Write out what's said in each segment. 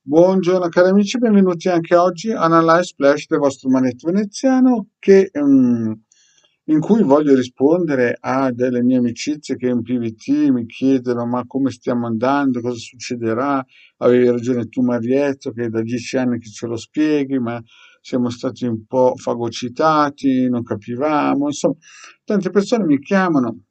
Buongiorno cari amici, benvenuti anche oggi a una live splash del vostro manetto veneziano in cui voglio rispondere a delle mie amicizie che in PVT mi chiedono ma come stiamo andando, cosa succederà, avevi ragione tu Marietto che è da 10 anni che ce lo spieghi, ma siamo stati un po' fagocitati, non capivamo, insomma, tante persone mi chiamano.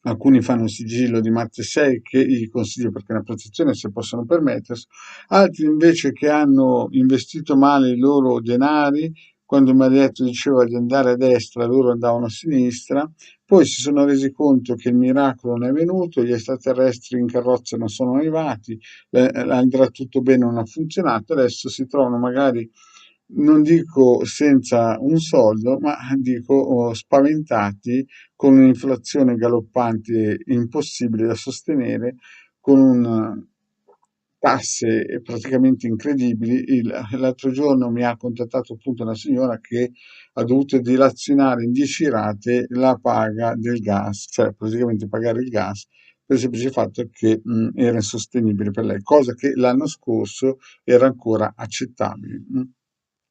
Alcuni fanno un sigillo di Marte 6 che gli consiglio perché è una protezione se possono permettersi, altri invece che hanno investito male i loro denari, quando Marietto diceva di andare a destra, loro andavano a sinistra, poi si sono resi conto che il miracolo non è venuto, gli extraterrestri in carrozza non sono arrivati, andrà tutto bene, non ha funzionato, adesso si trovano magari, non dico senza un soldo, ma dico spaventati con un'inflazione galoppante impossibile da sostenere, con tasse praticamente incredibili. L'altro giorno mi ha contattato appunto una signora che ha dovuto dilazionare in 10 rate la paga del gas, cioè praticamente pagare il gas per il semplice fatto che era insostenibile per lei, cosa che l'anno scorso era ancora accettabile.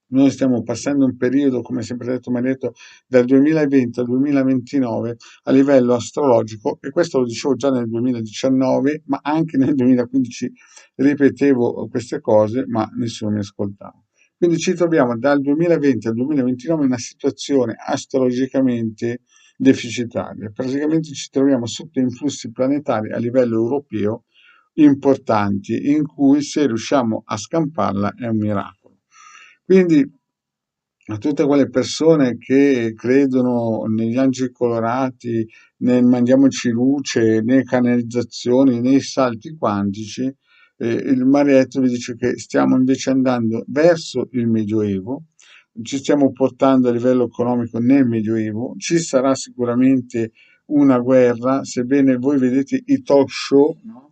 Noi stiamo passando un periodo, come sempre detto, mi ha detto, dal 2020 al 2029 a livello astrologico, e questo lo dicevo già nel 2019, ma anche nel 2015 ripetevo queste cose, ma nessuno mi ascoltava. Quindi ci troviamo dal 2020 al 2029 in una situazione astrologicamente deficitaria. Praticamente ci troviamo sotto influssi planetari a livello europeo importanti, in cui se riusciamo a scamparla è un miracolo. Quindi a tutte quelle persone che credono negli angeli colorati, nel mandiamoci luce, né canalizzazioni, né salti quantici, il Marietto vi dice che stiamo invece andando verso il Medioevo, ci stiamo portando a livello economico nel Medioevo, ci sarà sicuramente una guerra, sebbene voi vedete i talk show, no?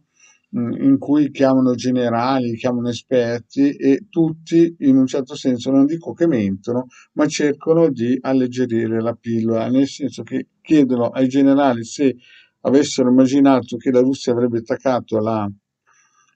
In cui chiamano generali, chiamano esperti e tutti in un certo senso non dico che mentono, ma cercano di alleggerire la pillola, nel senso che chiedono ai generali se avessero immaginato che la Russia avrebbe attaccato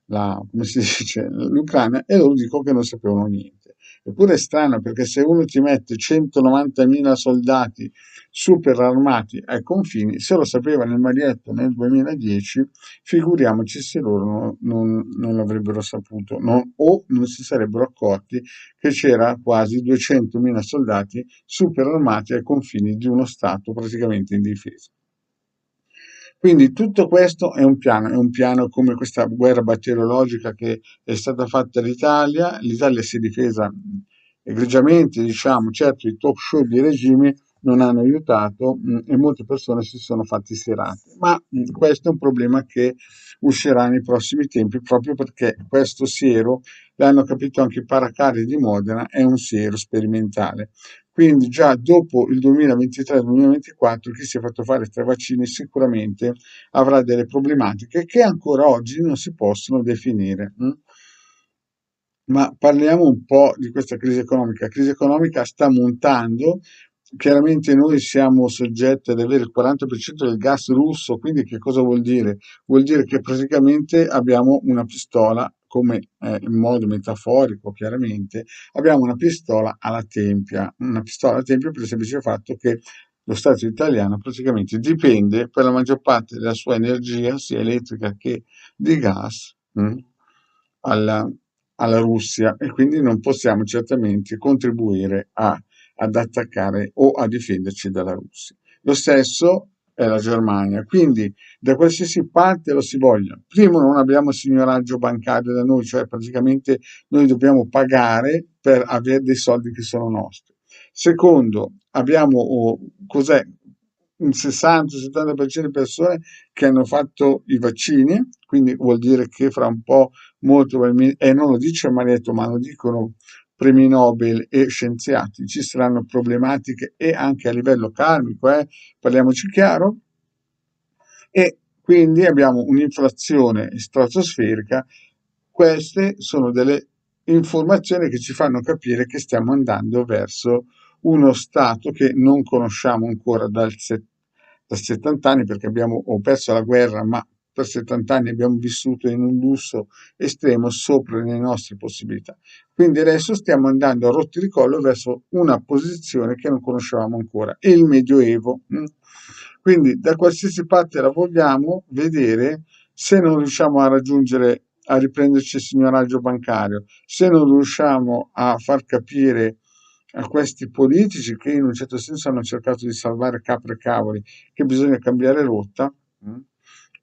come si dice, l'Ucraina, e loro dicono che non sapevano niente. Eppure è strano perché se uno ti mette 190.000 soldati super armati ai confini, se lo sapeva nel Marietto nel 2010, figuriamoci se loro non l'avrebbero saputo, o non si sarebbero accorti che c'era quasi 200.000 soldati super armati ai confini di uno Stato praticamente indifeso. Quindi tutto questo è un piano come questa guerra batteriologica che è stata fatta all'Italia. L'Italia si è difesa egregiamente, diciamo, certo i talk show di regime non hanno aiutato e molte persone si sono fatti serate, ma questo è un problema che uscirà nei prossimi tempi proprio perché questo siero, l'hanno capito anche i paracarri di Modena, è un siero sperimentale. Quindi già dopo il 2023-2024 chi si è fatto fare 3 vaccini sicuramente avrà delle problematiche che ancora oggi non si possono definire. Ma parliamo un po' di questa crisi economica. La crisi economica sta montando. Chiaramente noi siamo soggetti ad avere il 40% del gas russo, quindi che cosa vuol dire? Vuol dire che praticamente abbiamo una pistola, come in modo metaforico chiaramente, abbiamo una pistola alla tempia, una pistola alla tempia per il semplice fatto che lo Stato italiano praticamente dipende per la maggior parte della sua energia, sia elettrica che di gas, alla, alla Russia e quindi non possiamo certamente contribuire ad attaccare o a difenderci dalla Russia. Lo stesso è la Germania, quindi da qualsiasi parte lo si voglia. Primo, non abbiamo signoraggio bancario da noi, cioè praticamente noi dobbiamo pagare per avere dei soldi che sono nostri. Secondo, abbiamo cos'è? Un 60-70% di persone che hanno fatto i vaccini, quindi vuol dire che fra un po' molto probabilmente, e non lo dice Marietto, ma lo dicono premi Nobel e scienziati, ci saranno problematiche e anche a livello karmico, parliamoci chiaro, e quindi abbiamo un'inflazione stratosferica. Queste sono delle informazioni che ci fanno capire che stiamo andando verso uno stato che non conosciamo ancora da 70 anni perché abbiamo ho perso la guerra, ma per 70 anni abbiamo vissuto in un lusso estremo sopra le nostre possibilità. Quindi adesso stiamo andando a rotti di collo verso una posizione che non conoscevamo ancora, il Medioevo. Quindi da qualsiasi parte la vogliamo vedere, se non riusciamo a raggiungere, a riprenderci il signoraggio bancario, se non riusciamo a far capire a questi politici che in un certo senso hanno cercato di salvare capre e cavoli, che bisogna cambiare rotta,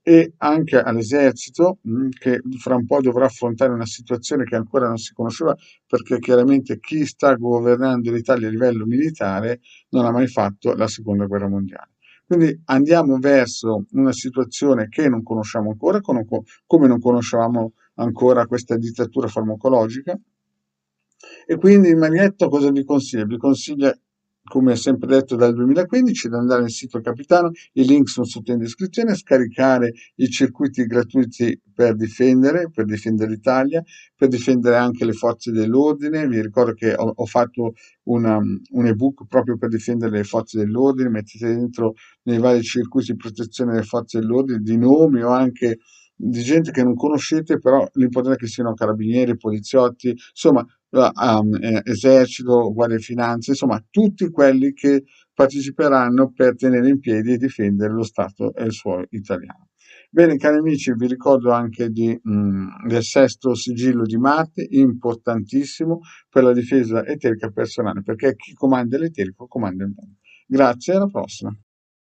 e anche all'esercito, che fra un po' dovrà affrontare una situazione che ancora non si conosceva, perché chiaramente chi sta governando l'Italia a livello militare non ha mai fatto la seconda guerra mondiale. Quindi andiamo verso una situazione che non conosciamo ancora, come non conoscevamo ancora questa dittatura farmacologica. E quindi il Magnetto cosa vi consiglia? Vi consiglia, come sempre detto dal 2015, di andare nel sito Capitano, i link sono sotto in descrizione, scaricare i circuiti gratuiti per difendere l'Italia, per difendere anche le forze dell'ordine. Vi ricordo che ho fatto un ebook proprio per difendere le forze dell'ordine, mettete dentro nei vari circuiti di protezione delle forze dell'ordine di nomi o anche di gente che non conoscete, però l'importante è che siano carabinieri, poliziotti, insomma, esercito, guardia di finanza, insomma, tutti quelli che parteciperanno per tenere in piedi e difendere lo Stato e il suolo italiano. Bene, cari amici, vi ricordo anche del sesto sigillo di Marte, importantissimo per la difesa eterica personale, perché chi comanda l'eterico comanda il mondo. Grazie, alla prossima.